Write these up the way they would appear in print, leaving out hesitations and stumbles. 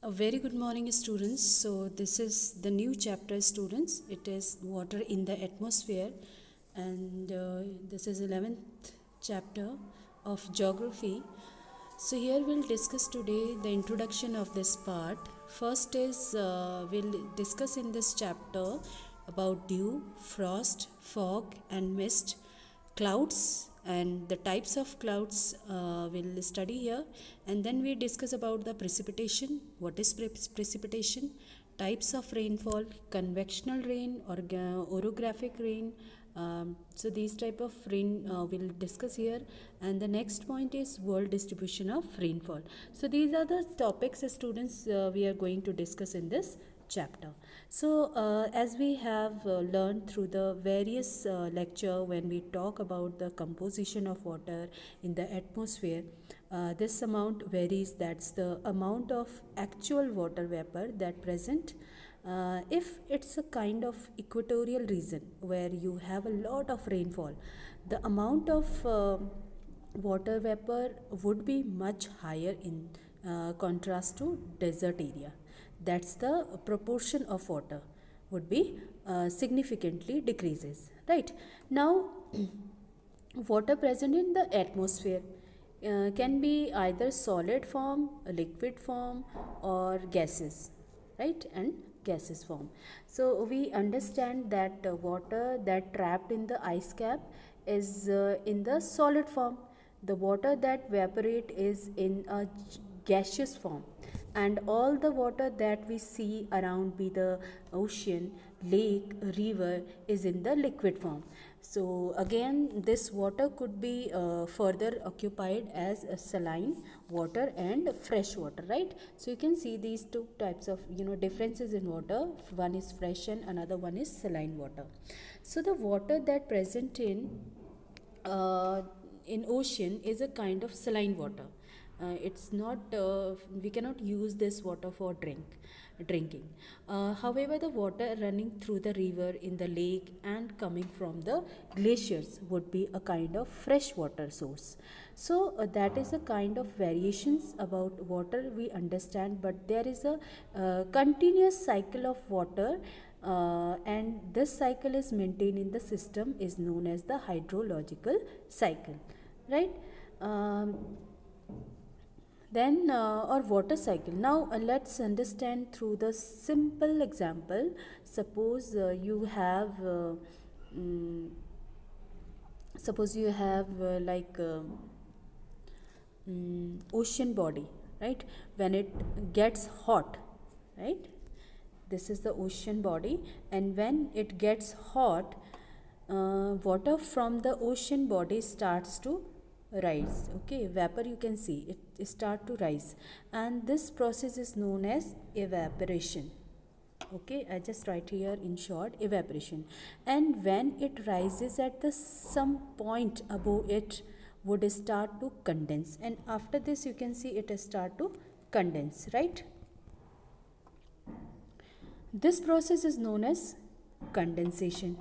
A very good morning, students. So, this is the new chapter, students. It is water in the atmosphere, and this is 11th chapter of geography. So, here we'll discuss today the introduction of this part. First is we'll discuss in this chapter about dew, frost, fog, and mist, clouds, and the types of clouds we'll study here, and then we discuss about the precipitation, what is precipitation, types of rainfall, convectional rain or orographic rain. So these type of rain we'll discuss here, and the next point is world distribution of rainfall. So these are the topics, students, we are going to discuss in this chapter. So as we have learned through the various lecture, when we talk about the composition of water in the atmosphere, this amount varies. That's the amount of actual water vapor that present. If it's a kind of equatorial region where you have a lot of rainfall, the amount of water vapor would be much higher in contrast to desert area. That's the proportion of water would be significantly decreases, right? Now water present in the atmosphere can be either solid form, liquid form, or gases, right? And gases form. So we understand that water that trapped in the ice cap is in the solid form. The water that evaporate is in a gaseous form, and all the water that we see around be the ocean, lake, river is in the liquid form. So again, this water could be further occupied as a saline water and fresh water, right? So you can see these two types of differences in water. One is fresh and another one is saline water. So the water that present in ocean is a kind of saline water. It's not we cannot use this water for drinking. However, the water running through the river, in the lake, and coming from the glaciers would be a kind of fresh water source. So that is a kind of variations about water we understand, but there is a continuous cycle of water, and this cycle is maintained in the system is known as the hydrological cycle, right? Then or water cycle. Now let's understand through the simple example. Suppose you have suppose you have ocean body, right? When it gets hot, right? This is the ocean body, and when it gets hot, water from the ocean body starts to rise. Okay, vapor, you can see it start to rise, and this process is known as evaporation. Okay, I just write here in short, evaporation. And when it rises at the some point above, it would start to condense, and after this you can see it start to condense, right? This process is known as condensation.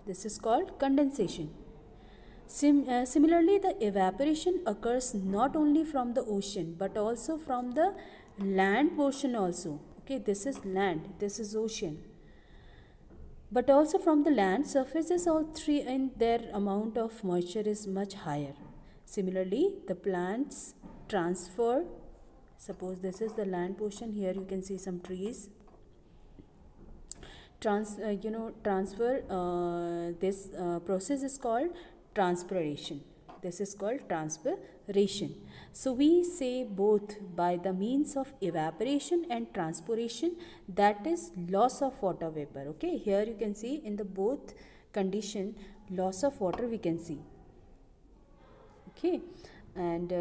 This is called condensation. Similarly, the evaporation occurs not only from the ocean but also from the land portion also. Okay, this is land, this is ocean. But also from the land surfaces, all three, in their amount of moisture is much higher. Similarly, the plants transfer, suppose this is the land portion, here you can see some trees. Transfer, this process is called transpiration. This is called transpiration. So we say both by the means of evaporation and transpiration, that is loss of water vapor. Okay, here you can see in the both condition loss of water we can see. Okay, and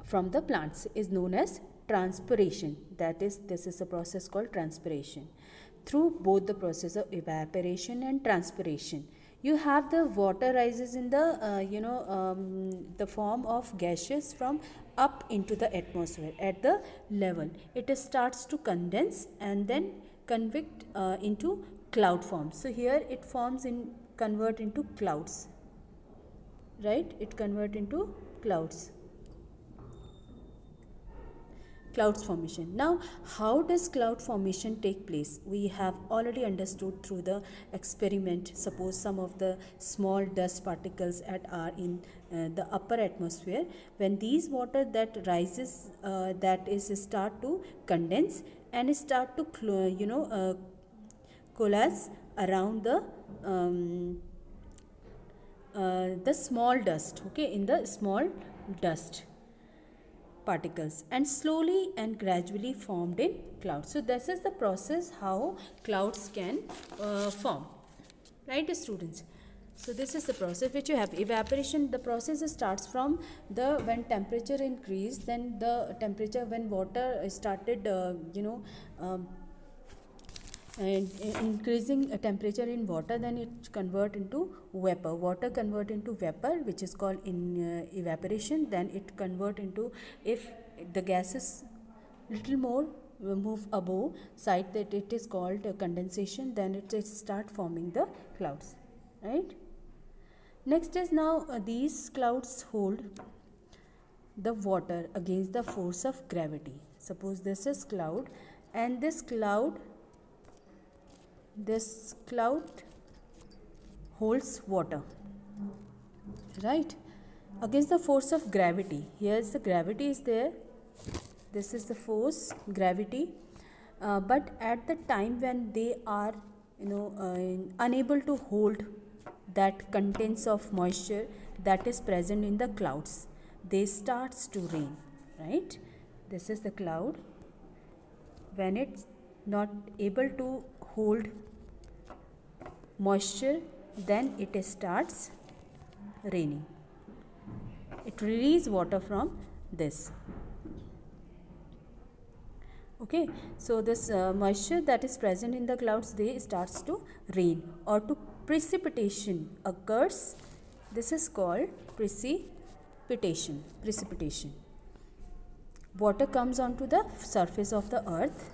from the plants is known as transpiration. That is, this is a process called transpiration. Through both the process of evaporation and transpiration, you have the water rises in the the form of gases from up into the atmosphere. At the level, it starts to condense and then convect into cloud form. So here it forms in convert into clouds, right? It convert into clouds. clouds formation. Now, how does cloud formation take place? We have already understood through the experiment. Suppose some of the small dust particles are in the upper atmosphere. When these water that rises, start to condense and start to coalesce around the small dust, okay, in the small dust particles, and slowly and gradually formed in clouds. So this is the process how clouds can form, right, students? So this is the process which you have. Evaporation, the process starts from when temperature increased, then the temperature when water started and increasing temperature in water, then it convert into vapor. Water convert into vapor, which is called in evaporation. Then it convert into, if the gas is little more move above side, that it is called condensation. Then it start forming the clouds, right? Next is now these clouds hold the water against the force of gravity. Suppose this is cloud, and this cloud holds water, right, against the force of gravity. Here is the gravity is there, this is the force, gravity, but at the time when they are unable to hold that contents of moisture that is present in the clouds, they starts to rain, right? This is the cloud. When it's not able to hold moisture, then it starts raining. It releases water from this. Okay, so this moisture that is present in the clouds, they starts to rain or to precipitation occurs. This is called precipitation. Water comes onto the surface of the earth,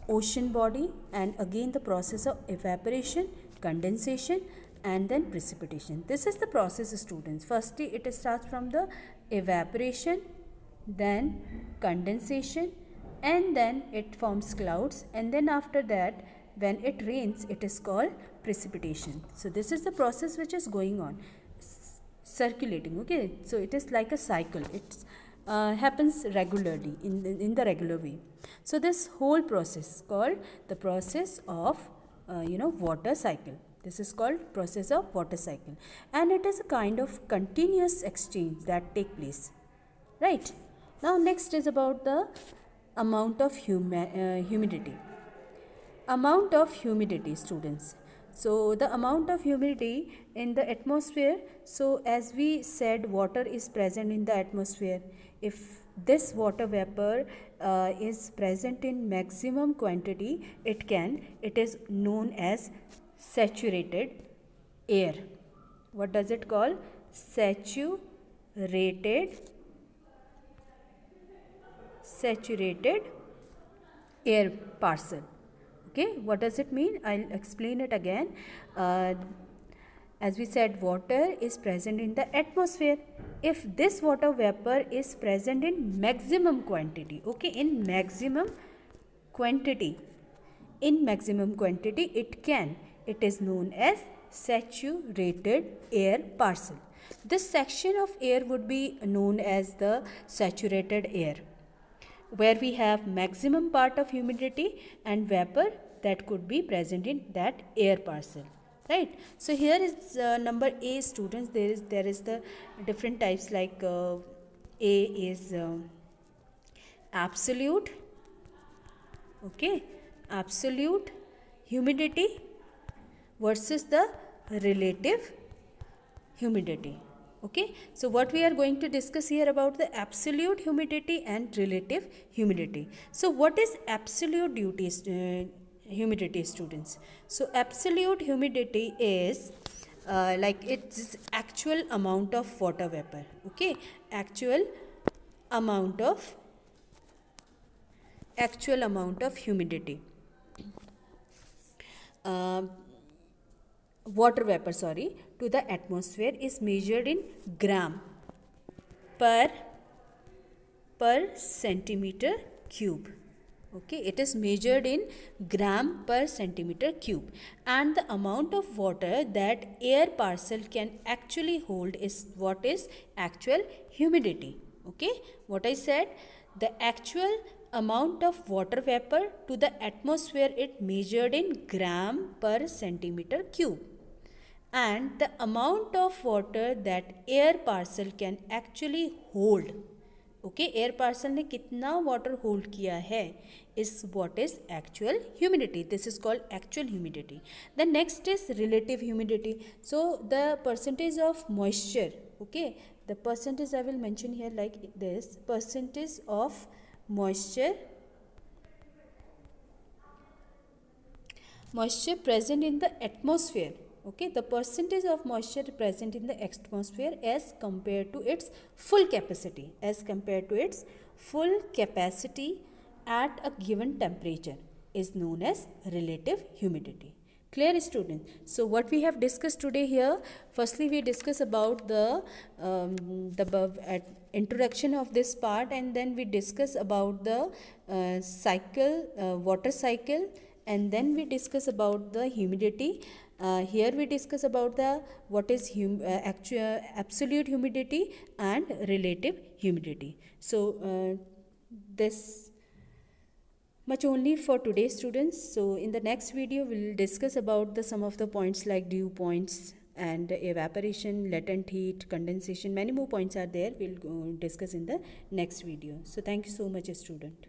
ocean body, and again the process of evaporation, condensation, and then precipitation. This is the process, students. Firstly, it starts from the evaporation, then condensation, and then it forms clouds, and then after that when it rains, it is called precipitation. So this is the process which is going on, circulating. Okay, so it is like a cycle. It happens regularly in the regular way. So this whole process called the process of water cycle. This is called process of water cycle, and it is a kind of continuous exchange that take place, right? Now next is about the amount of humidity. Amount of humidity, students. So the amount of humidity in the atmosphere, so as we said, water is present in the atmosphere. If this water vapor is present in maximum quantity, it is known as saturated air. What does it call? Saturated air parcel. Okay, what does it mean? I'll explain it again. As we said, water is present in the atmosphere. If this water vapor is present in maximum quantity, okay, in maximum quantity, it is known as saturated air parcel. This section of air would be known as the saturated air, where we have maximum part of humidity and vapor that could be present in that air parcel, right? So here is number A, students. There is the different types, like A is absolute, okay, absolute humidity versus the relative humidity. Okay, so what we are going to discuss here about the absolute humidity and relative humidity. So what is absolute humidity, students? So absolute humidity is like it's actual amount of water vapor. Okay, actual amount of humidity. Water vapor, to the atmosphere is measured in gram per centimeter cube. Okay, it is measured in gram per centimeter cube, and the amount of water that air parcel can actually hold is what is actual humidity. Okay, what I said, the actual amount of water vapor to the atmosphere it measured in gram per centimeter cube, and the amount of water that air parcel can actually hold. Okay, air parcel ने कितना water hold किया है is what is actual humidity. This is called actual humidity. The next is relative humidity. So the percentage of moisture. Okay, the percentage I will mention here like this: percentage of moisture present in the atmosphere. Okay, the percentage of moisture present in the atmosphere as compared to its full capacity, at a given temperature is known as relative humidity. Clear, students? So what we have discussed today here, firstly we discuss about the introduction of this part, and then we discuss about the water cycle, and then we discuss about the humidity. Here we discuss about the what is absolute humidity and relative humidity. So this much only for today, students. So in the next video we will discuss about the some of the points like dew points and evaporation, latent heat, condensation. Many more points are there. We'll discuss in the next video. So thank you so much, student.